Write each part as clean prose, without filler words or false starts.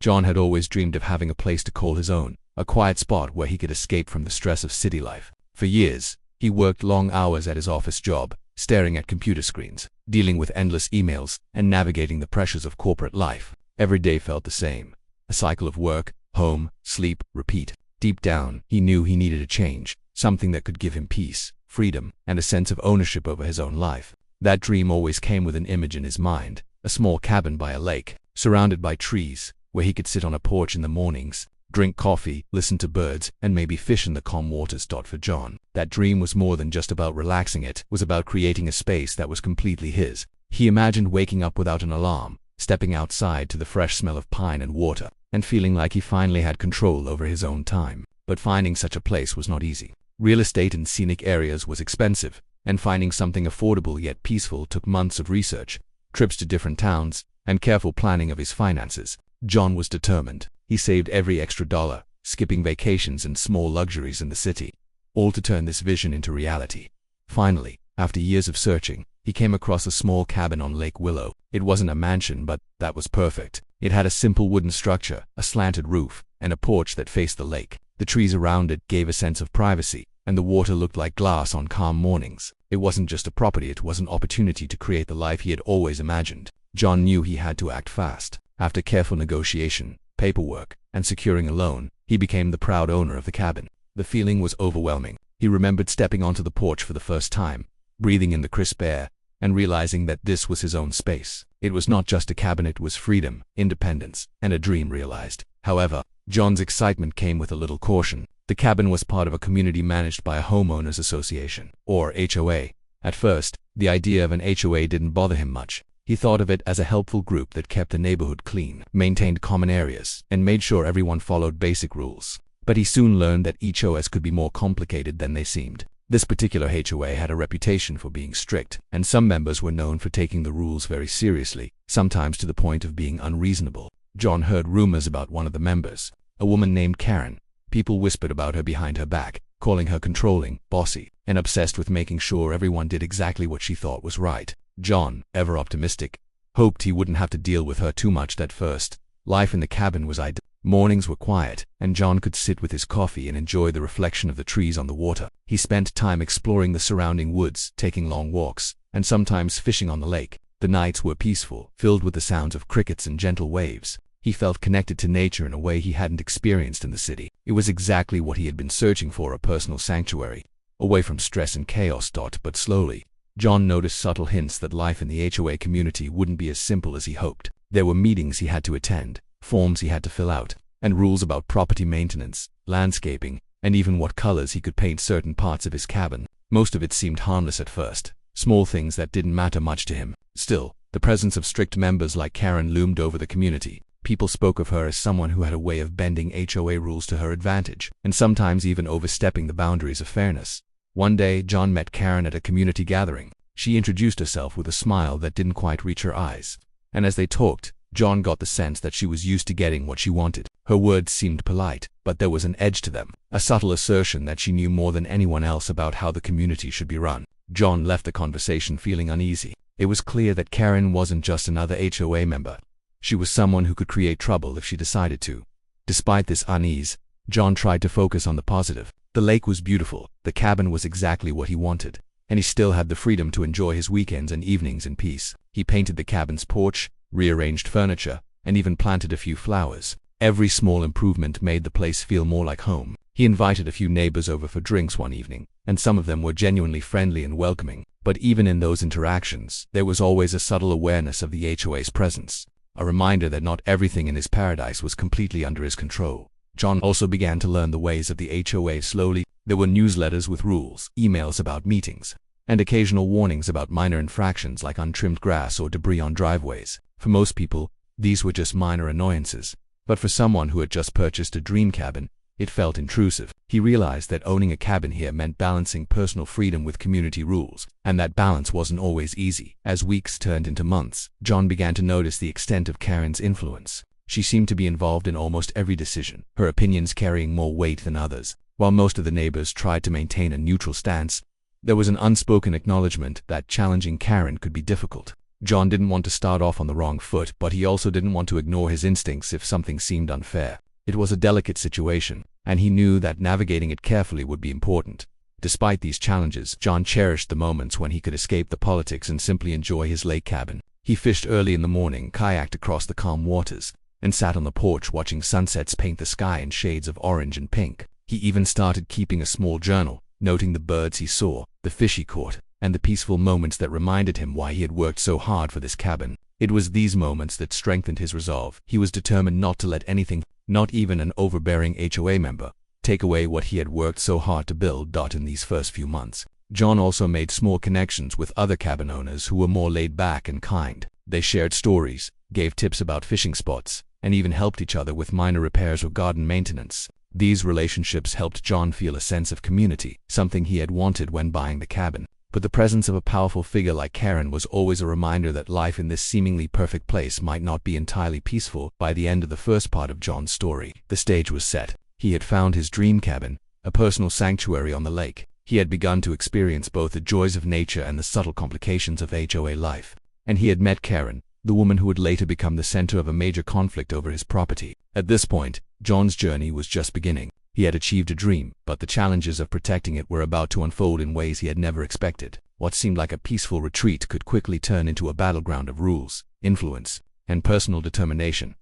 John had always dreamed of having a place to call his own, a quiet spot where he could escape from the stress of city life. For years, he worked long hours at his office job, staring at computer screens, dealing with endless emails, and navigating the pressures of corporate life. Every day felt the same, a cycle of work, home, sleep, repeat. Deep down, he knew he needed a change, something that could give him peace, freedom, and a sense of ownership over his own life. That dream always came with an image in his mind, a small cabin by a lake, surrounded by trees, where he could sit on a porch in the mornings, drink coffee, listen to birds, and maybe fish in the calm waters. For John, that dream was more than just about relaxing. It was about creating a space that was completely his. He imagined waking up without an alarm, stepping outside to the fresh smell of pine and water, and feeling like he finally had control over his own time. But finding such a place was not easy. Real estate in scenic areas was expensive, and finding something affordable yet peaceful took months of research, trips to different towns, and careful planning of his finances. John was determined. He saved every extra dollar, skipping vacations and small luxuries in the city, all to turn this vision into reality. Finally, after years of searching, he came across a small cabin on Lake Willow. It wasn't a mansion, but that was perfect. It had a simple wooden structure, a slanted roof, and a porch that faced the lake. The trees around it gave a sense of privacy, and the water looked like glass on calm mornings. It wasn't just a property, it was an opportunity to create the life he had always imagined. John knew he had to act fast. After careful negotiation, paperwork, and securing a loan, he became the proud owner of the cabin. The feeling was overwhelming. He remembered stepping onto the porch for the first time, breathing in the crisp air, and realizing that this was his own space. It was not just a cabin, it was freedom, independence, and a dream realized. However, John's excitement came with a little caution. The cabin was part of a community managed by a homeowners association, or HOA. At first, the idea of an HOA didn't bother him much. He thought of it as a helpful group that kept the neighborhood clean, maintained common areas, and made sure everyone followed basic rules. But he soon learned that each HOAs could be more complicated than they seemed. This particular HOA had a reputation for being strict, and some members were known for taking the rules very seriously, sometimes to the point of being unreasonable. John heard rumors about one of the members, a woman named Karen. People whispered about her behind her back, calling her controlling, bossy, and obsessed with making sure everyone did exactly what she thought was right. John, ever optimistic, hoped he wouldn't have to deal with her too much at first. Life in the cabin was ideal. Mornings were quiet, and John could sit with his coffee and enjoy the reflection of the trees on the water. He spent time exploring the surrounding woods, taking long walks, and sometimes fishing on the lake. The nights were peaceful, filled with the sounds of crickets and gentle waves. He felt connected to nature in a way he hadn't experienced in the city. It was exactly what he had been searching for, a personal sanctuary, away from stress and chaos. But slowly, John noticed subtle hints that life in the HOA community wouldn't be as simple as he hoped. There were meetings he had to attend, forms he had to fill out, and rules about property maintenance, landscaping, and even what colors he could paint certain parts of his cabin. Most of it seemed harmless at first, small things that didn't matter much to him. Still, the presence of strict members like Karen loomed over the community. People spoke of her as someone who had a way of bending HOA rules to her advantage, and sometimes even overstepping the boundaries of fairness. One day, John met Karen at a community gathering. She introduced herself with a smile that didn't quite reach her eyes, and as they talked, John got the sense that she was used to getting what she wanted. Her words seemed polite, but there was an edge to them, a subtle assertion that she knew more than anyone else about how the community should be run. John left the conversation feeling uneasy. It was clear that Karen wasn't just another HOA member. She was someone who could create trouble if she decided to. Despite this unease, John tried to focus on the positive. The lake was beautiful, the cabin was exactly what he wanted, and he still had the freedom to enjoy his weekends and evenings in peace. He painted the cabin's porch, rearranged furniture, and even planted a few flowers. Every small improvement made the place feel more like home. He invited a few neighbors over for drinks one evening, and some of them were genuinely friendly and welcoming. But even in those interactions, there was always a subtle awareness of the HOA's presence, a reminder that not everything in his paradise was completely under his control. John also began to learn the ways of the HOA slowly. There were newsletters with rules, emails about meetings, and occasional warnings about minor infractions like untrimmed grass or debris on driveways. For most people, these were just minor annoyances, but for someone who had just purchased a dream cabin, it felt intrusive. He realized that owning a cabin here meant balancing personal freedom with community rules, and that balance wasn't always easy. As weeks turned into months, John began to notice the extent of Karen's influence. She seemed to be involved in almost every decision, her opinions carrying more weight than others. While most of the neighbors tried to maintain a neutral stance, there was an unspoken acknowledgement that challenging Karen could be difficult. John didn't want to start off on the wrong foot, but he also didn't want to ignore his instincts if something seemed unfair. It was a delicate situation, and he knew that navigating it carefully would be important. Despite these challenges, John cherished the moments when he could escape the politics and simply enjoy his lake cabin. He fished early in the morning, kayaked across the calm waters, and sat on the porch watching sunsets paint the sky in shades of orange and pink. He even started keeping a small journal, noting the birds he saw, the fish he caught, and the peaceful moments that reminded him why he had worked so hard for this cabin. It was these moments that strengthened his resolve. He was determined not to let anything, not even an overbearing HOA member, take away what he had worked so hard to build. In these first few months, John also made small connections with other cabin owners who were more laid back and kind. They shared stories, gave tips about fishing spots, and even helped each other with minor repairs or garden maintenance. These relationships helped John feel a sense of community, something he had wanted when buying the cabin. But the presence of a powerful figure like Karen was always a reminder that life in this seemingly perfect place might not be entirely peaceful. By the end of the first part of John's story, the stage was set. He had found his dream cabin, a personal sanctuary on the lake. He had begun to experience both the joys of nature and the subtle complications of HOA life. And he had met Karen, the woman who would later become the center of a major conflict over his property. At this point, John's journey was just beginning. He had achieved a dream, but the challenges of protecting it were about to unfold in ways he had never expected. What seemed like a peaceful retreat could quickly turn into a battleground of rules, influence, and personal determination.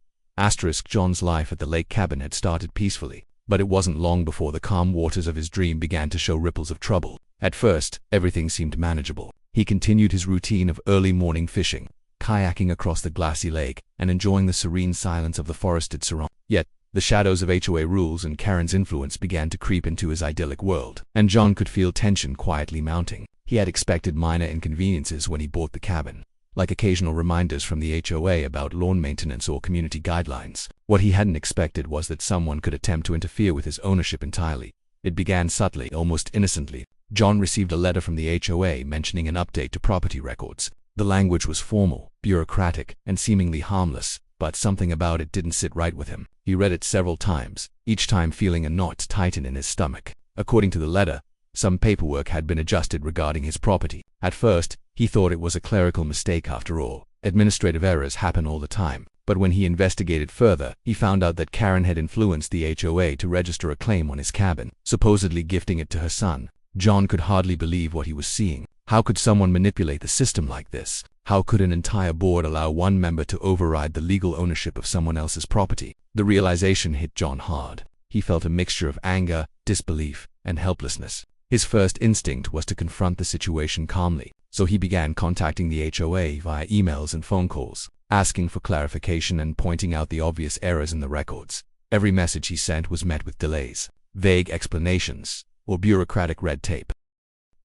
John's life at the lake cabin had started peacefully, but it wasn't long before the calm waters of his dream began to show ripples of trouble. At first, everything seemed manageable. He continued his routine of early morning fishing, kayaking across the glassy lake, and enjoying the serene silence of the forested surroundings. Yet, the shadows of HOA rules and Karen's influence began to creep into his idyllic world, and John could feel tension quietly mounting. He had expected minor inconveniences when he bought the cabin, like occasional reminders from the HOA about lawn maintenance or community guidelines. What he hadn't expected was that someone could attempt to interfere with his ownership entirely. It began subtly, almost innocently. John received a letter from the HOA mentioning an update to property records. The language was formal, bureaucratic, and seemingly harmless, but something about it didn't sit right with him. He read it several times, each time feeling a knot tighten in his stomach. According to the letter, some paperwork had been adjusted regarding his property. At first, he thought it was a clerical mistake after all. Administrative errors happen all the time. But when he investigated further, he found out that Karen had influenced the HOA to register a claim on his cabin, supposedly gifting it to her son. John could hardly believe what he was seeing. How could someone manipulate the system like this? How could an entire board allow one member to override the legal ownership of someone else's property? The realization hit John hard. He felt a mixture of anger, disbelief, and helplessness. His first instinct was to confront the situation calmly, so he began contacting the HOA via emails and phone calls, asking for clarification and pointing out the obvious errors in the records. Every message he sent was met with delays, vague explanations, or bureaucratic red tape.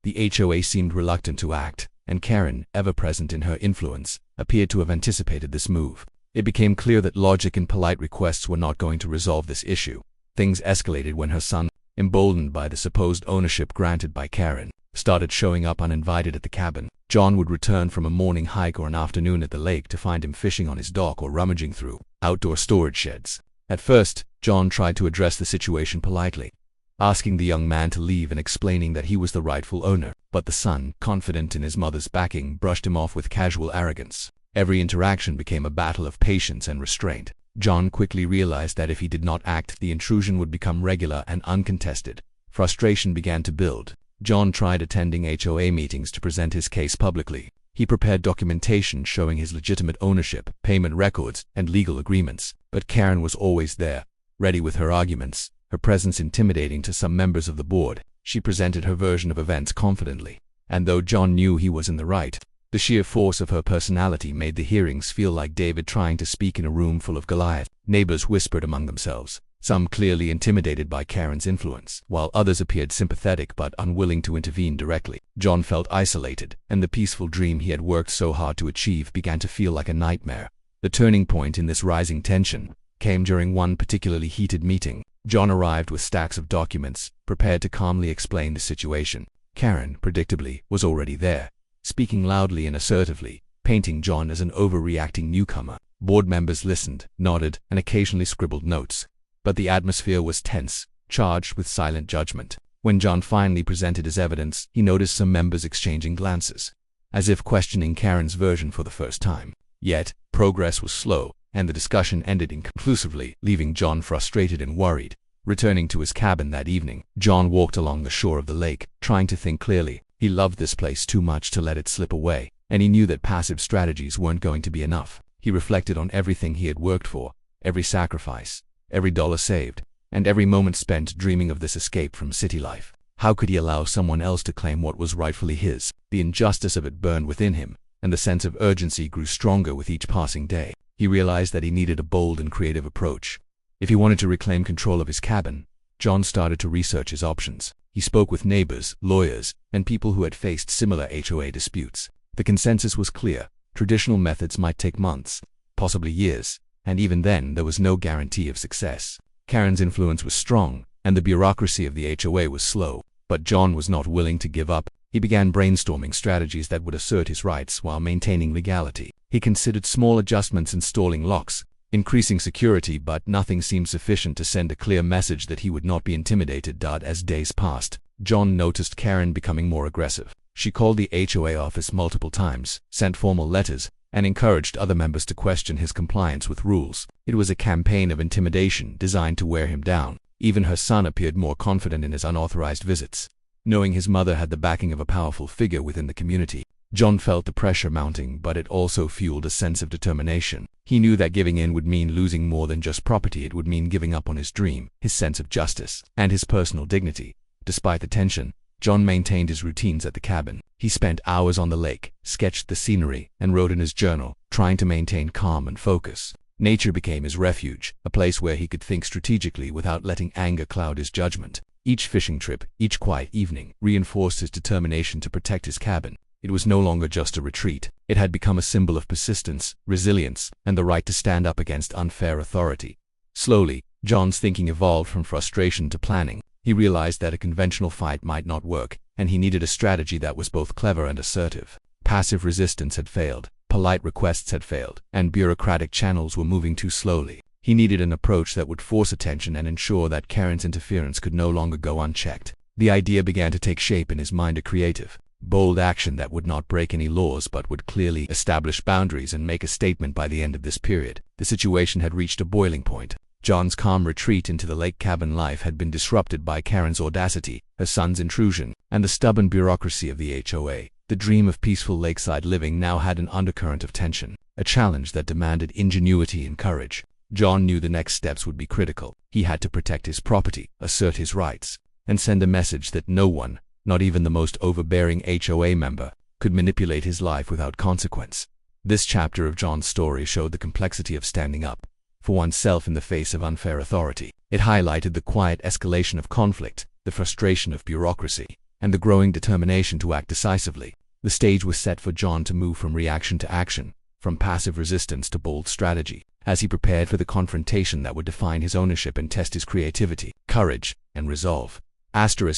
The HOA seemed reluctant to act, and Karen, ever present in her influence, appeared to have anticipated this move. It became clear that logic and polite requests were not going to resolve this issue. Things escalated when her son, emboldened by the supposed ownership granted by Karen, started showing up uninvited at the cabin. John would return from a morning hike or an afternoon at the lake to find him fishing on his dock or rummaging through outdoor storage sheds. At first, John tried to address the situation politely, asking the young man to leave and explaining that he was the rightful owner. But the son, confident in his mother's backing, brushed him off with casual arrogance. Every interaction became a battle of patience and restraint. John quickly realized that if he did not act, the intrusion would become regular and uncontested. Frustration began to build. John tried attending HOA meetings to present his case publicly. He prepared documentation showing his legitimate ownership, payment records, and legal agreements. But Karen was always there, ready with her arguments, her presence intimidating to some members of the board. She presented her version of events confidently, and though John knew he was in the right, the sheer force of her personality made the hearings feel like David trying to speak in a room full of Goliath. Neighbors whispered among themselves, some clearly intimidated by Karen's influence, while others appeared sympathetic but unwilling to intervene directly. John felt isolated, and the peaceful dream he had worked so hard to achieve began to feel like a nightmare. The turning point in this rising tension came during one particularly heated meeting. John arrived with stacks of documents, prepared to calmly explain the situation. Karen, predictably, was already there, speaking loudly and assertively, painting John as an overreacting newcomer. Board members listened, nodded, and occasionally scribbled notes. But the atmosphere was tense, charged with silent judgment. When John finally presented his evidence, he noticed some members exchanging glances. as if questioning Karen's version for the first time. Yet, progress was slow, and the discussion ended inconclusively, leaving John frustrated and worried. Returning to his cabin that evening, John walked along the shore of the lake, trying to think clearly. He loved this place too much to let it slip away, and he knew that passive strategies weren't going to be enough. He reflected on everything he had worked for, every sacrifice, every dollar saved, and every moment spent dreaming of this escape from city life. How could he allow someone else to claim what was rightfully his? The injustice of it burned within him, and the sense of urgency grew stronger with each passing day. He realized that he needed a bold and creative approach. If he wanted to reclaim control of his cabin, John started to research his options. He spoke with neighbors, lawyers, and people who had faced similar HOA disputes. The consensus was clear. Traditional methods might take months, possibly years, and even then there was no guarantee of success. Karen's influence was strong, and the bureaucracy of the HOA was slow. But John was not willing to give up. He began brainstorming strategies that would assert his rights while maintaining legality. He considered small adjustments, installing locks, increasing security, but nothing seemed sufficient to send a clear message that he would not be intimidated. As days passed, John noticed Karen becoming more aggressive. She called the HOA office multiple times, sent formal letters, and encouraged other members to question his compliance with rules. It was a campaign of intimidation designed to wear him down. Even her son appeared more confident in his unauthorized visits. Knowing his mother had the backing of a powerful figure within the community, John felt the pressure mounting, but it also fueled a sense of determination. He knew that giving in would mean losing more than just property. It would mean giving up on his dream, his sense of justice, and his personal dignity. Despite the tension, John maintained his routines at the cabin. He spent hours on the lake, sketched the scenery, and wrote in his journal, trying to maintain calm and focus. Nature became his refuge, a place where he could think strategically without letting anger cloud his judgment. Each fishing trip, each quiet evening, reinforced his determination to protect his cabin. It was no longer just a retreat. It had become a symbol of persistence, resilience, and the right to stand up against unfair authority. Slowly, John's thinking evolved from frustration to planning. He realized that a conventional fight might not work, and he needed a strategy that was both clever and assertive. Passive resistance had failed, polite requests had failed, and bureaucratic channels were moving too slowly. He needed an approach that would force attention and ensure that Karen's interference could no longer go unchecked. The idea began to take shape in his mind: a creative, bold action that would not break any laws but would clearly establish boundaries and make a statement by the end of this period. The situation had reached a boiling point. John's calm retreat into the lake cabin life had been disrupted by Karen's audacity, her son's intrusion, and the stubborn bureaucracy of the HOA. The dream of peaceful lakeside living now had an undercurrent of tension, a challenge that demanded ingenuity and courage. John knew the next steps would be critical. He had to protect his property, assert his rights, and send a message that no one, not even the most overbearing HOA member, could manipulate his life without consequence. This chapter of John's story showed the complexity of standing up for oneself in the face of unfair authority. It highlighted the quiet escalation of conflict, the frustration of bureaucracy, and the growing determination to act decisively. The stage was set for John to move from reaction to action, from passive resistance to bold strategy, as he prepared for the confrontation that would define his ownership and test his creativity, courage, and resolve.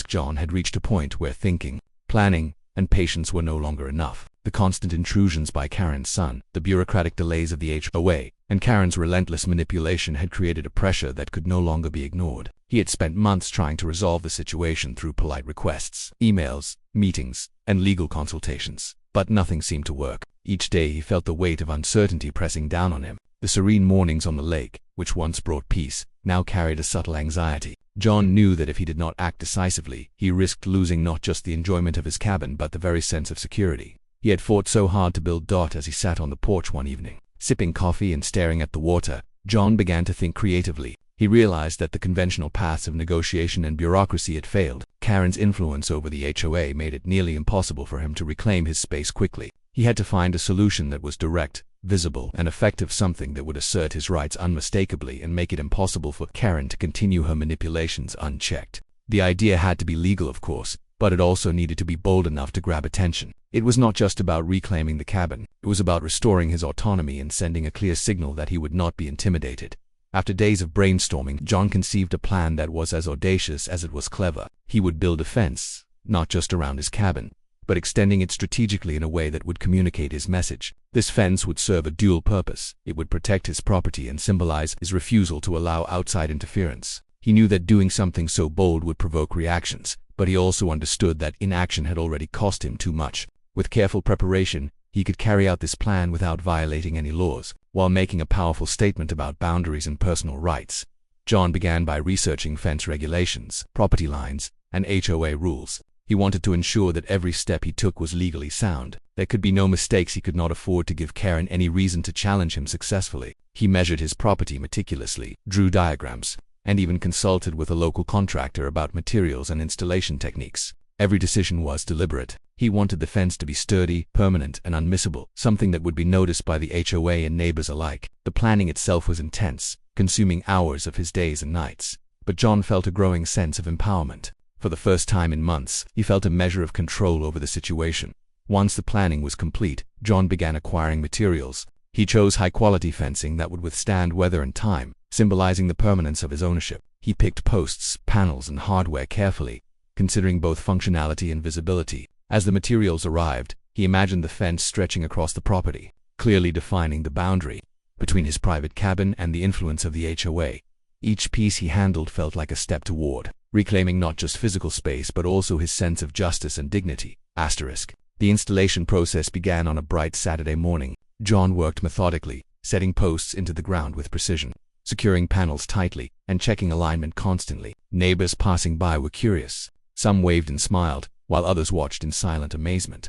John had reached a point where thinking, planning, and patience were no longer enough. The constant intrusions by Karen's son, the bureaucratic delays of the HOA, and Karen's relentless manipulation had created a pressure that could no longer be ignored. He had spent months trying to resolve the situation through polite requests, emails, meetings, and legal consultations, but nothing seemed to work. Each day he felt the weight of uncertainty pressing down on him. The serene mornings on the lake, which once brought peace, now carried a subtle anxiety. John knew that if he did not act decisively, he risked losing not just the enjoyment of his cabin but the very sense of security he had fought so hard to build. As he sat on the porch one evening, sipping coffee and staring at the water, John began to think creatively. He realized that the conventional paths of negotiation and bureaucracy had failed. Karen's influence over the HOA made it nearly impossible for him to reclaim his space quickly. He had to find a solution that was direct, visible, and effective, something that would assert his rights unmistakably and make it impossible for Karen to continue her manipulations unchecked. The idea had to be legal, of course, but it also needed to be bold enough to grab attention. It was not just about reclaiming the cabin. It was about restoring his autonomy and sending a clear signal that he would not be intimidated. After days of brainstorming, John conceived a plan that was as audacious as it was clever. He would build a fence, not just around his cabin, but extending it strategically in a way that would communicate his message. This fence would serve a dual purpose. It would protect his property and symbolize his refusal to allow outside interference. He knew that doing something so bold would provoke reactions, but he also understood that inaction had already cost him too much. With careful preparation, he could carry out this plan without violating any laws, while making a powerful statement about boundaries and personal rights. John began by researching fence regulations, property lines, and HOA rules. He wanted to ensure that every step he took was legally sound. There could be no mistakes. He could not afford to give Karen any reason to challenge him successfully. He measured his property meticulously, drew diagrams, and even consulted with a local contractor about materials and installation techniques. Every decision was deliberate. He wanted the fence to be sturdy, permanent, and unmissable, something that would be noticed by the HOA and neighbors alike. The planning itself was intense, consuming hours of his days and nights. But John felt a growing sense of empowerment. For the first time in months, he felt a measure of control over the situation. Once the planning was complete, John began acquiring materials. He chose high-quality fencing that would withstand weather and time, symbolizing the permanence of his ownership. He picked posts, panels, and hardware carefully, considering both functionality and visibility. As the materials arrived, he imagined the fence stretching across the property, clearly defining the boundary between his private cabin and the influence of the HOA. Each piece he handled felt like a step toward reclaiming not just physical space but also his sense of justice and dignity. The installation process began on a bright Saturday morning. John worked methodically, setting posts into the ground with precision, securing panels tightly, and checking alignment constantly. Neighbors passing by were curious. Some waved and smiled, while others watched in silent amazement.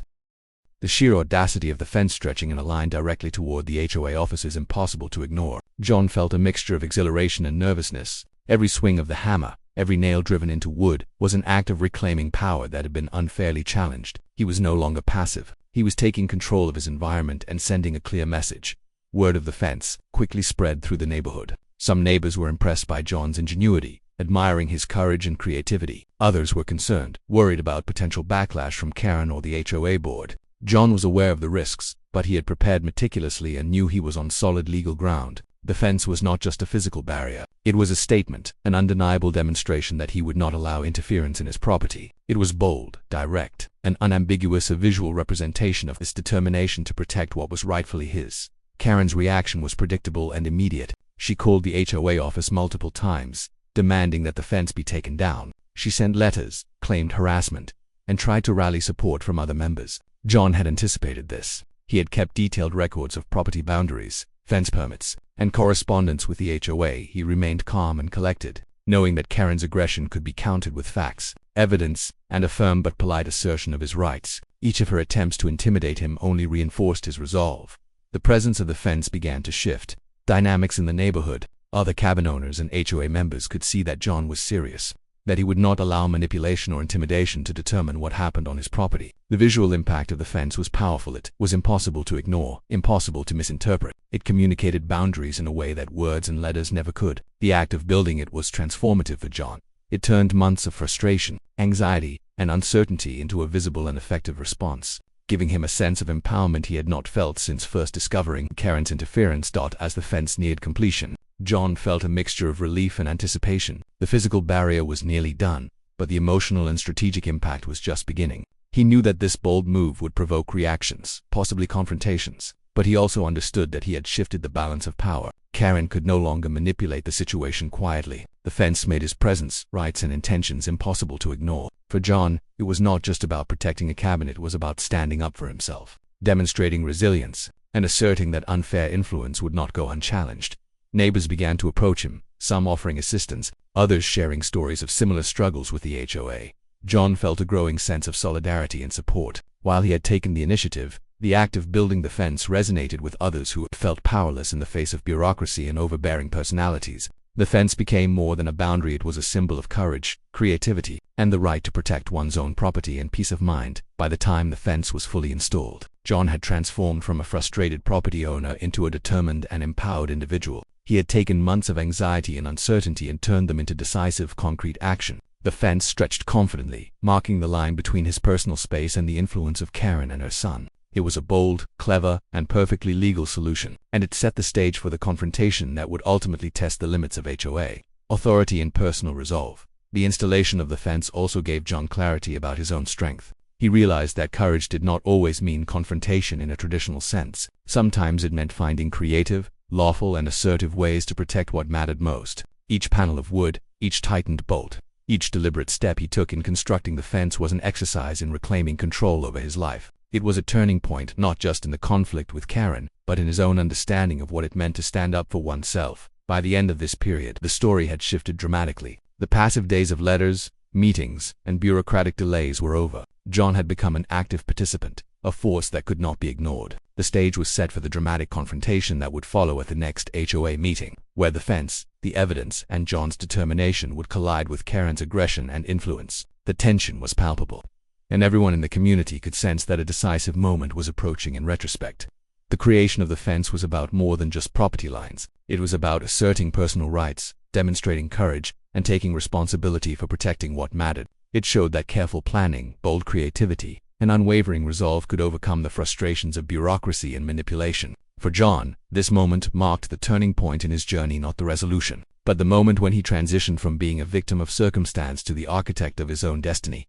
The sheer audacity of the fence stretching in a line directly toward the HOA office is impossible to ignore. John felt a mixture of exhilaration and nervousness. Every swing of the hammer, every nail driven into wood, was an act of reclaiming power that had been unfairly challenged. He was no longer passive. He was taking control of his environment and sending a clear message. Word of the fence quickly spread through the neighborhood. Some neighbors were impressed by John's ingenuity, admiring his courage and creativity. Others were concerned, worried about potential backlash from Karen or the HOA board. John was aware of the risks, but he had prepared meticulously and knew he was on solid legal ground. The fence was not just a physical barrier. It was a statement, an undeniable demonstration that he would not allow interference in his property. It was bold, direct, and unambiguous, a visual representation of his determination to protect what was rightfully his. Karen's reaction was predictable and immediate. She called the HOA office multiple times, demanding that the fence be taken down. She sent letters, claimed harassment, and tried to rally support from other members. John had anticipated this. He had kept detailed records of property boundaries, fence permits, and correspondence with the HOA. He remained calm and collected, knowing that Karen's aggression could be countered with facts, evidence, and a firm but polite assertion of his rights. Each of her attempts to intimidate him only reinforced his resolve. The presence of the fence began to shift. Dynamics in the neighborhood. Other cabin owners and HOA members could see that John was serious, that he would not allow manipulation or intimidation to determine what happened on his property. The visual impact of the fence was powerful. It was impossible to ignore, impossible to misinterpret. It communicated boundaries in a way that words and letters never could. The act of building it was transformative for John. It turned months of frustration, anxiety, and uncertainty into a visible and effective response, giving him a sense of empowerment he had not felt since first discovering Karen's interference. As the fence neared completion, John felt a mixture of relief and anticipation. The physical barrier was nearly done, but the emotional and strategic impact was just beginning. He knew that this bold move would provoke reactions, possibly confrontations, but he also understood that he had shifted the balance of power. Karen could no longer manipulate the situation quietly. The fence made his presence, rights, and intentions impossible to ignore. For John, it was not just about protecting a cabin. It was about standing up for himself, demonstrating resilience, and asserting that unfair influence would not go unchallenged. Neighbors began to approach him, some offering assistance, others sharing stories of similar struggles with the HOA. John felt a growing sense of solidarity and support. While he had taken the initiative, the act of building the fence resonated with others who felt powerless in the face of bureaucracy and overbearing personalities. The fence became more than a boundary. It was a symbol of courage, creativity, and the right to protect one's own property and peace of mind. By the time the fence was fully installed, John had transformed from a frustrated property owner into a determined and empowered individual. He had taken months of anxiety and uncertainty and turned them into decisive, concrete action. The fence stretched confidently, marking the line between his personal space and the influence of Karen and her son. It was a bold, clever, and perfectly legal solution, and it set the stage for the confrontation that would ultimately test the limits of HOA authority and personal resolve. The installation of the fence also gave John clarity about his own strength. He realized that courage did not always mean confrontation in a traditional sense. Sometimes it meant finding creative, lawful, and assertive ways to protect what mattered most. Each panel of wood, each tightened bolt, each deliberate step he took in constructing the fence was an exercise in reclaiming control over his life. It was a turning point not just in the conflict with Karen, but in his own understanding of what it meant to stand up for oneself. By the end of this period, the story had shifted dramatically. The passive days of letters, meetings, and bureaucratic delays were over. John had become an active participant, a force that could not be ignored. The stage was set for the dramatic confrontation that would follow at the next HOA meeting, where the fence, the evidence, and John's determination would collide with Karen's aggression and influence. The tension was palpable, and everyone in the community could sense that a decisive moment was approaching. In retrospect, the creation of the fence was about more than just property lines. It was about asserting personal rights, demonstrating courage, and taking responsibility for protecting what mattered. It showed that careful planning, bold creativity, and unwavering resolve could overcome the frustrations of bureaucracy and manipulation. For John, this moment marked the turning point in his journey, not the resolution, but the moment when he transitioned from being a victim of circumstance to the architect of his own destiny.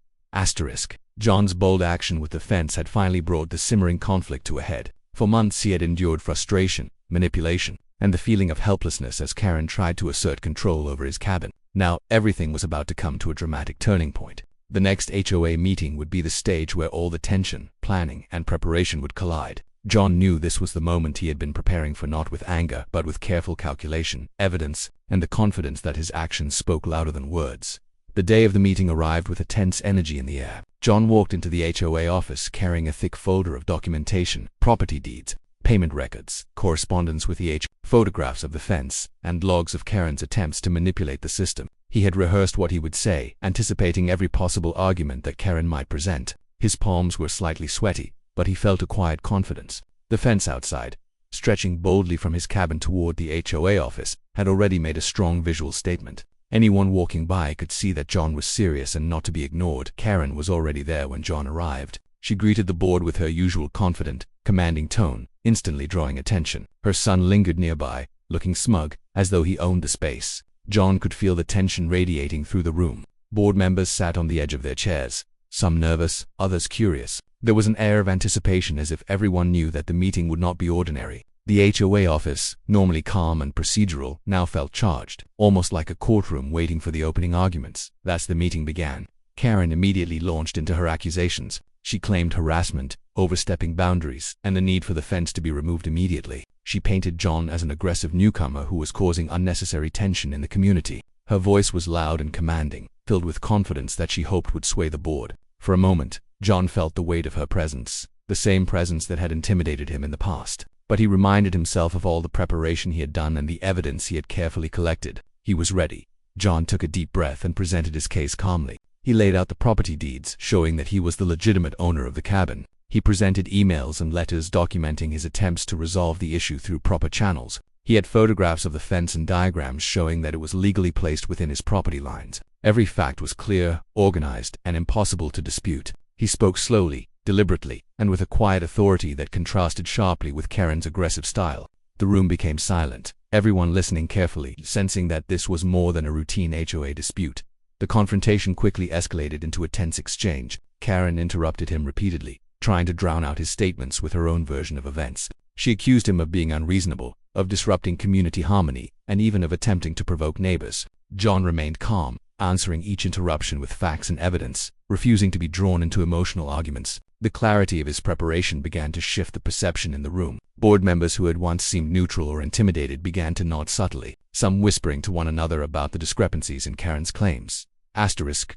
John's bold action with the fence had finally brought the simmering conflict to a head. For months he had endured frustration, manipulation, and the feeling of helplessness as Karen tried to assert control over his cabin. Now, everything was about to come to a dramatic turning point. The next HOA meeting would be the stage where all the tension, planning, and preparation would collide. John knew this was the moment he had been preparing for, not with anger, but with careful calculation, evidence, and the confidence that his actions spoke louder than words. The day of the meeting arrived with a tense energy in the air. John walked into the HOA office carrying a thick folder of documentation, property deeds, payment records, correspondence with the photographs of the fence, and logs of Karen's attempts to manipulate the system. He had rehearsed what he would say, anticipating every possible argument that Karen might present. His palms were slightly sweaty, but he felt a quiet confidence. The fence outside, stretching boldly from his cabin toward the HOA office, had already made a strong visual statement. Anyone walking by could see that John was serious and not to be ignored. Karen was already there when John arrived. She greeted the board with her usual confident, commanding tone, instantly drawing attention. Her son lingered nearby, looking smug, as though he owned the space. John could feel the tension radiating through the room. Board members sat on the edge of their chairs, some nervous, others curious. There was an air of anticipation, as if everyone knew that the meeting would not be ordinary. The HOA office, normally calm and procedural, now felt charged, almost like a courtroom waiting for the opening arguments. Thus the meeting began. Karen immediately launched into her accusations. She claimed harassment, overstepping boundaries, and the need for the fence to be removed immediately. She painted John as an aggressive newcomer who was causing unnecessary tension in the community. Her voice was loud and commanding, filled with confidence that she hoped would sway the board. For a moment, John felt the weight of her presence, the same presence that had intimidated him in the past. But he reminded himself of all the preparation he had done and the evidence he had carefully collected. He was ready. John took a deep breath and presented his case calmly. He laid out the property deeds, showing that he was the legitimate owner of the cabin. He presented emails and letters documenting his attempts to resolve the issue through proper channels. He had photographs of the fence and diagrams showing that it was legally placed within his property lines. Every fact was clear, organized, and impossible to dispute. He spoke slowly, deliberately, and with a quiet authority that contrasted sharply with Karen's aggressive style. The room became silent, everyone listening carefully, sensing that this was more than a routine HOA dispute. The confrontation quickly escalated into a tense exchange. Karen interrupted him repeatedly, trying to drown out his statements with her own version of events. She accused him of being unreasonable, of disrupting community harmony, and even of attempting to provoke neighbors. John remained calm, answering each interruption with facts and evidence, refusing to be drawn into emotional arguments. The clarity of his preparation began to shift the perception in the room. Board members who had once seemed neutral or intimidated began to nod subtly, some whispering to one another about the discrepancies in Karen's claims.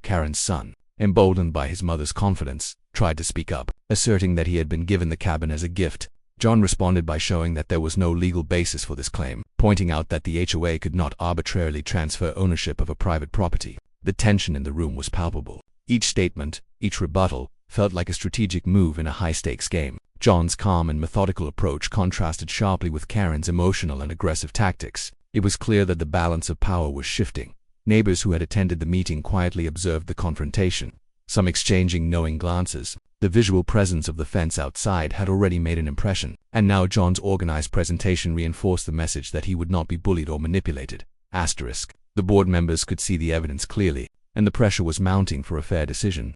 Karen's son, emboldened by his mother's confidence, tried to speak up, asserting that he had been given the cabin as a gift. John responded by showing that there was no legal basis for this claim, pointing out that the HOA could not arbitrarily transfer ownership of a private property. The tension in the room was palpable. Each statement, each rebuttal, felt like a strategic move in a high-stakes game. John's calm and methodical approach contrasted sharply with Karen's emotional and aggressive tactics. It was clear that the balance of power was shifting. Neighbors who had attended the meeting quietly observed the confrontation, some exchanging knowing glances. The visual presence of the fence outside had already made an impression, and now John's organized presentation reinforced the message that he would not be bullied or manipulated. The board members could see the evidence clearly, and the pressure was mounting for a fair decision.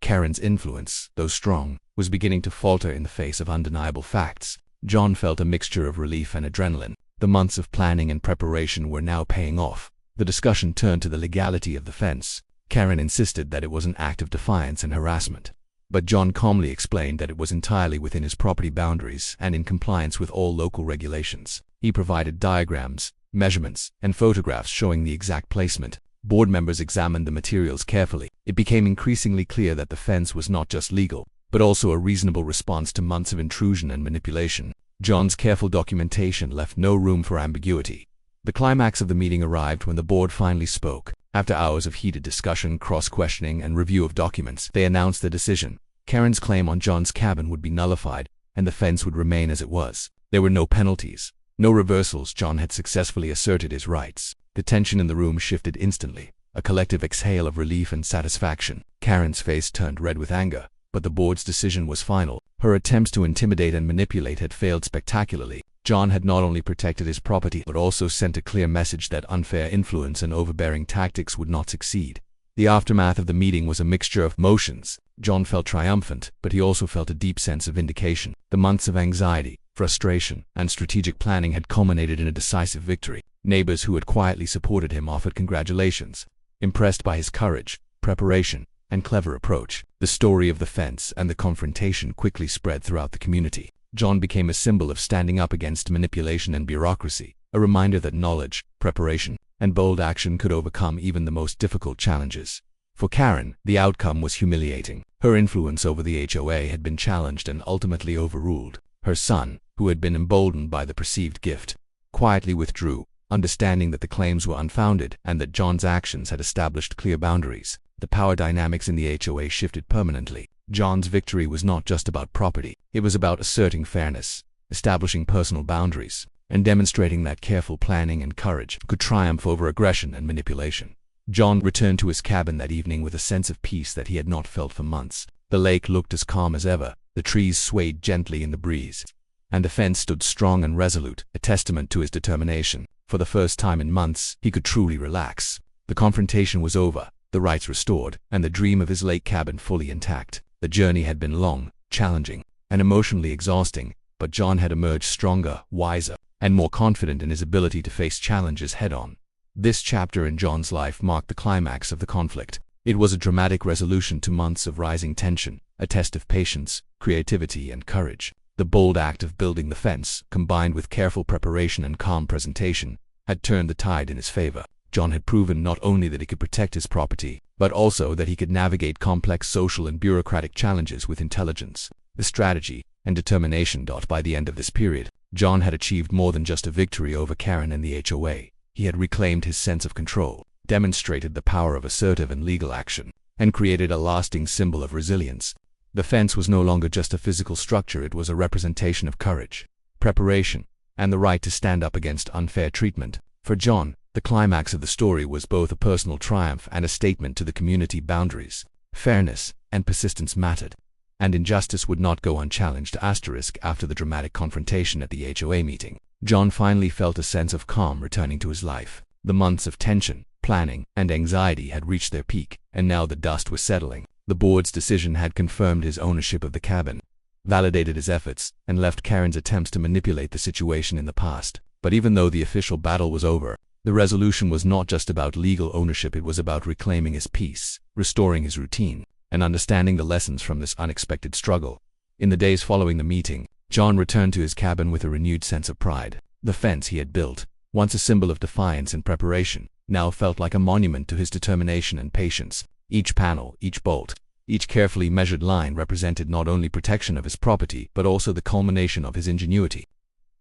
Karen's influence, though strong, was beginning to falter in the face of undeniable facts. John felt a mixture of relief and adrenaline. The months of planning and preparation were now paying off. The discussion turned to the legality of the fence. Karen insisted that it was an act of defiance and harassment. But John calmly explained that it was entirely within his property boundaries and in compliance with all local regulations. He provided diagrams, measurements, and photographs showing the exact placement. Board members examined the materials carefully. It became increasingly clear that the fence was not just legal, but also a reasonable response to months of intrusion and manipulation. John's careful documentation left no room for ambiguity. The climax of the meeting arrived when the board finally spoke. After hours of heated discussion, cross-questioning, and review of documents, they announced the decision. Karen's claim on John's cabin would be nullified, and the fence would remain as it was. There were no penalties, no reversals. John had successfully asserted his rights. The tension in the room shifted instantly, a collective exhale of relief and satisfaction. Karen's face turned red with anger, but the board's decision was final. Her attempts to intimidate and manipulate had failed spectacularly. John had not only protected his property but also sent a clear message that unfair influence and overbearing tactics would not succeed. The aftermath of the meeting was a mixture of emotions. John felt triumphant, but he also felt a deep sense of vindication. The months of anxiety, frustration, and strategic planning had culminated in a decisive victory. Neighbors who had quietly supported him offered congratulations, impressed by his courage, preparation, and clever approach. The story of the fence and the confrontation quickly spread throughout the community. John became a symbol of standing up against manipulation and bureaucracy, a reminder that knowledge, preparation, and bold action could overcome even the most difficult challenges. For Karen, the outcome was humiliating. Her influence over the HOA had been challenged and ultimately overruled. Her son, who had been emboldened by the perceived gift, quietly withdrew, understanding that the claims were unfounded and that John's actions had established clear boundaries. The power dynamics in the HOA shifted permanently. John's victory was not just about property. It was about asserting fairness, establishing personal boundaries, and demonstrating that careful planning and courage could triumph over aggression and manipulation. John returned to his cabin that evening with a sense of peace that he had not felt for months. The lake looked as calm as ever, the trees swayed gently in the breeze, and the fence stood strong and resolute, a testament to his determination. For the first time in months, he could truly relax. The confrontation was over, the rights restored, and the dream of his lake cabin fully intact. The journey had been long, challenging, and emotionally exhausting, but John had emerged stronger, wiser, and more confident in his ability to face challenges head-on. This chapter in John's life marked the climax of the conflict. It was a dramatic resolution to months of rising tension, a test of patience, creativity, and courage. The bold act of building the fence, combined with careful preparation and calm presentation, had turned the tide in his favor. John had proven not only that he could protect his property, but also that he could navigate complex social and bureaucratic challenges with intelligence, the strategy, and determination. By the end of this period, John had achieved more than just a victory over Karen and the HOA. He had reclaimed his sense of control, demonstrated the power of assertive and legal action, and created a lasting symbol of resilience. The fence was no longer just a physical structure. It was a representation of courage, preparation, and the right to stand up against unfair treatment. For John, the climax of the story was both a personal triumph and a statement to the community. Boundaries, fairness, and persistence mattered, and injustice would not go unchallenged. After the dramatic confrontation at the HOA meeting, John finally felt a sense of calm returning to his life. The months of tension, planning, and anxiety had reached their peak, and now the dust was settling. The board's decision had confirmed his ownership of the cabin, validated his efforts, and left Karen's attempts to manipulate the situation in the past. But even though the official battle was over, the resolution was not just about legal ownership. It was about reclaiming his peace, restoring his routine, and understanding the lessons from this unexpected struggle. In the days following the meeting, John returned to his cabin with a renewed sense of pride. The fence he had built, once a symbol of defiance and preparation, now felt like a monument to his determination and patience. Each panel, each bolt, each carefully measured line represented not only protection of his property but also the culmination of his ingenuity.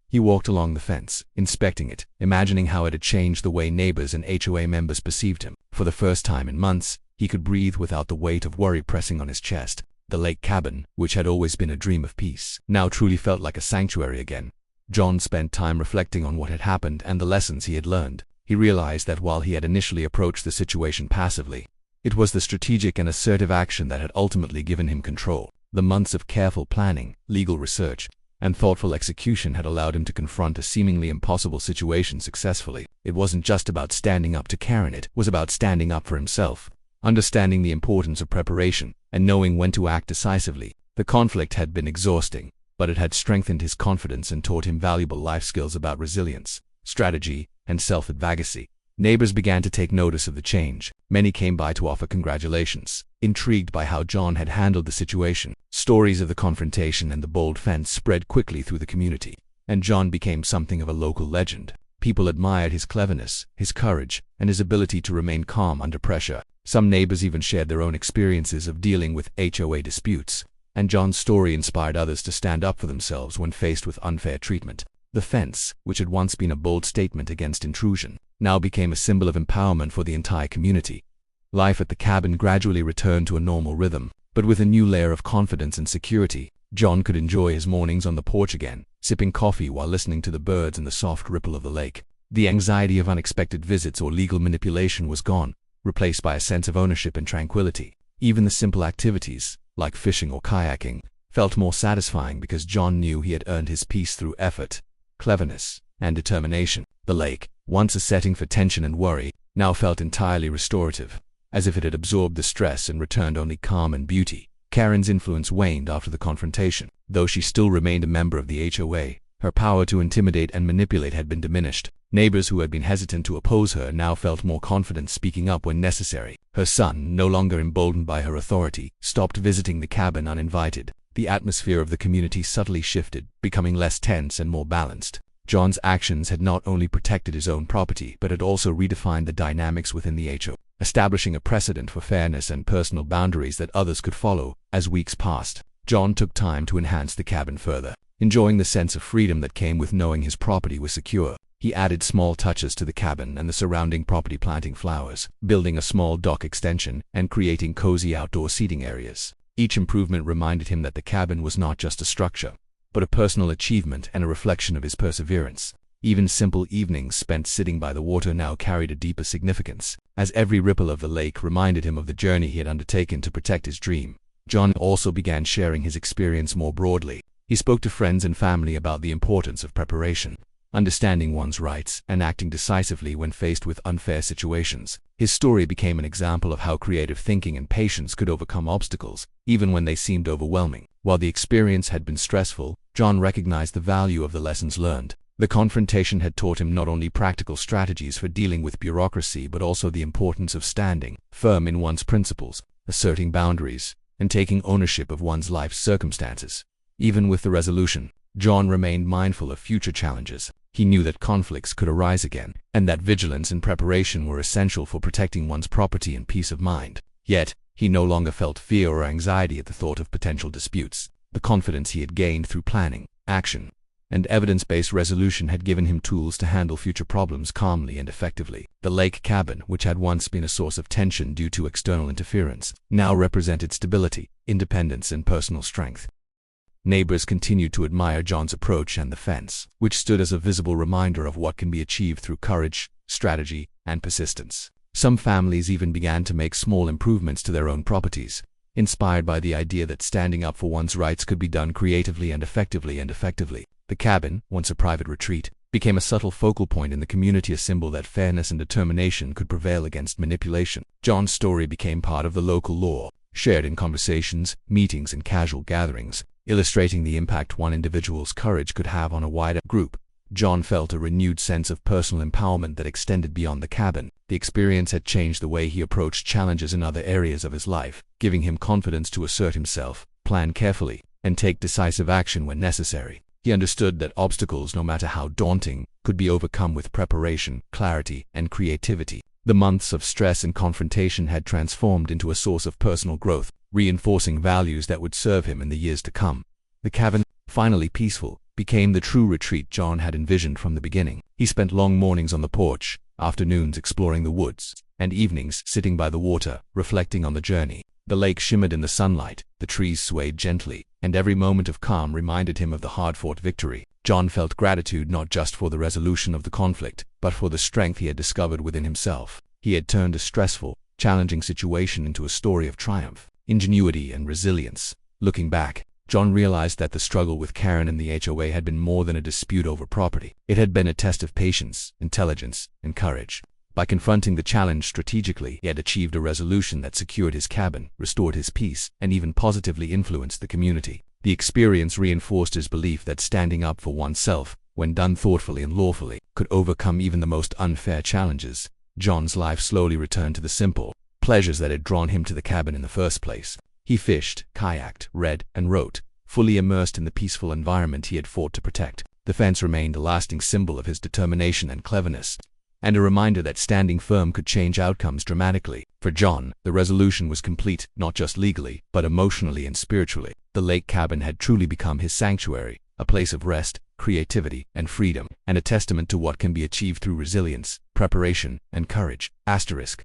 He walked along the fence, inspecting it, imagining how it had changed the way neighbors and HOA members perceived him. For the first time in months, he could breathe without the weight of worry pressing on his chest. The lake cabin, which had always been a dream of peace, now truly felt like a sanctuary again. John spent time reflecting on what had happened and the lessons he had learned. He realized that while he had initially approached the situation passively, it was the strategic and assertive action that had ultimately given him control. The months of careful planning, legal research, and thoughtful execution had allowed him to confront a seemingly impossible situation successfully. It wasn't just about standing up to Karen, it was about standing up for himself, understanding the importance of preparation, and knowing when to act decisively. The conflict had been exhausting, but it had strengthened his confidence and taught him valuable life skills about resilience, strategy, and self-advocacy. Neighbors began to take notice of the change. Many came by to offer congratulations, intrigued by how John had handled the situation. Stories of the confrontation and the bold fence spread quickly through the community, and John became something of a local legend. People admired his cleverness, his courage, and his ability to remain calm under pressure. Some neighbors even shared their own experiences of dealing with HOA disputes, and John's story inspired others to stand up for themselves when faced with unfair treatment. The fence, which had once been a bold statement against intrusion, now became a symbol of empowerment for the entire community. Life at the cabin gradually returned to a normal rhythm, but with a new layer of confidence and security. John could enjoy his mornings on the porch again, sipping coffee while listening to the birds and the soft ripple of the lake. The anxiety of unexpected visits or legal manipulation was gone, replaced by a sense of ownership and tranquility. Even the simple activities, like fishing or kayaking, felt more satisfying because John knew he had earned his peace through effort, cleverness, and determination. The lake, once a setting for tension and worry, now felt entirely restorative, as if it had absorbed the stress and returned only calm and beauty. Karen's influence waned after the confrontation. Though she still remained a member of the HOA, her power to intimidate and manipulate had been diminished. Neighbors who had been hesitant to oppose her now felt more confident speaking up when necessary. Her son, no longer emboldened by her authority, stopped visiting the cabin uninvited. The atmosphere of the community subtly shifted, becoming less tense and more balanced. John's actions had not only protected his own property but had also redefined the dynamics within the HOA, establishing a precedent for fairness and personal boundaries that others could follow. As weeks passed, John took time to enhance the cabin further. Enjoying the sense of freedom that came with knowing his property was secure, he added small touches to the cabin and the surrounding property, planting flowers, building a small dock extension, and creating cozy outdoor seating areas. Each improvement reminded him that the cabin was not just a structure, but a personal achievement and a reflection of his perseverance. Even simple evenings spent sitting by the water now carried a deeper significance, as every ripple of the lake reminded him of the journey he had undertaken to protect his dream. John also began sharing his experience more broadly. He spoke to friends and family about the importance of preparation, understanding one's rights, and acting decisively when faced with unfair situations. His story became an example of how creative thinking and patience could overcome obstacles, even when they seemed overwhelming. While the experience had been stressful, John recognized the value of the lessons learned. The confrontation had taught him not only practical strategies for dealing with bureaucracy but also the importance of standing firm in one's principles, asserting boundaries, and taking ownership of one's life's circumstances. Even with the resolution, John remained mindful of future challenges. He knew that conflicts could arise again, and that vigilance and preparation were essential for protecting one's property and peace of mind. Yet, he no longer felt fear or anxiety at the thought of potential disputes. The confidence he had gained through planning, action, and evidence-based resolution had given him tools to handle future problems calmly and effectively. The lake cabin, which had once been a source of tension due to external interference, now represented stability, independence, and personal strength. Neighbors continued to admire John's approach and the fence, which stood as a visible reminder of what can be achieved through courage, strategy, and persistence. Some families even began to make small improvements to their own properties, inspired by the idea that standing up for one's rights could be done creatively and effectively. The cabin, once a private retreat, became a subtle focal point in the community, a symbol that fairness and determination could prevail against manipulation. John's story became part of the local lore, shared in conversations, meetings, and casual gatherings, illustrating the impact one individual's courage could have on a wider group. John felt a renewed sense of personal empowerment that extended beyond the cabin. The experience had changed the way he approached challenges in other areas of his life, giving him confidence to assert himself, plan carefully, and take decisive action when necessary. He understood that obstacles, no matter how daunting, could be overcome with preparation, clarity, and creativity. The months of stress and confrontation had transformed into a source of personal growth, reinforcing values that would serve him in the years to come. The cabin, finally peaceful, became the true retreat John had envisioned from the beginning. He spent long mornings on the porch, afternoons exploring the woods, and evenings sitting by the water, reflecting on the journey. The lake shimmered in the sunlight, the trees swayed gently, and every moment of calm reminded him of the hard-fought victory. John felt gratitude not just for the resolution of the conflict, but for the strength he had discovered within himself. He had turned a stressful, challenging situation into a story of triumph, ingenuity, and resilience. Looking back, John realized that the struggle with Karen and the HOA had been more than a dispute over property. It had been a test of patience, intelligence, and courage. By confronting the challenge strategically, he had achieved a resolution that secured his cabin, restored his peace, and even positively influenced the community. The experience reinforced his belief that standing up for oneself, when done thoughtfully and lawfully, could overcome even the most unfair challenges. John's life slowly returned to the simple, pleasures that had drawn him to the cabin in the first place. He fished, kayaked, read, and wrote, fully immersed in the peaceful environment he had fought to protect. The fence remained a lasting symbol of his determination and cleverness, and a reminder that standing firm could change outcomes dramatically. For John, the resolution was complete, not just legally, but emotionally and spiritually. The lake cabin had truly become his sanctuary, a place of rest, creativity, and freedom, and a testament to what can be achieved through resilience, preparation, and courage. Asterisk.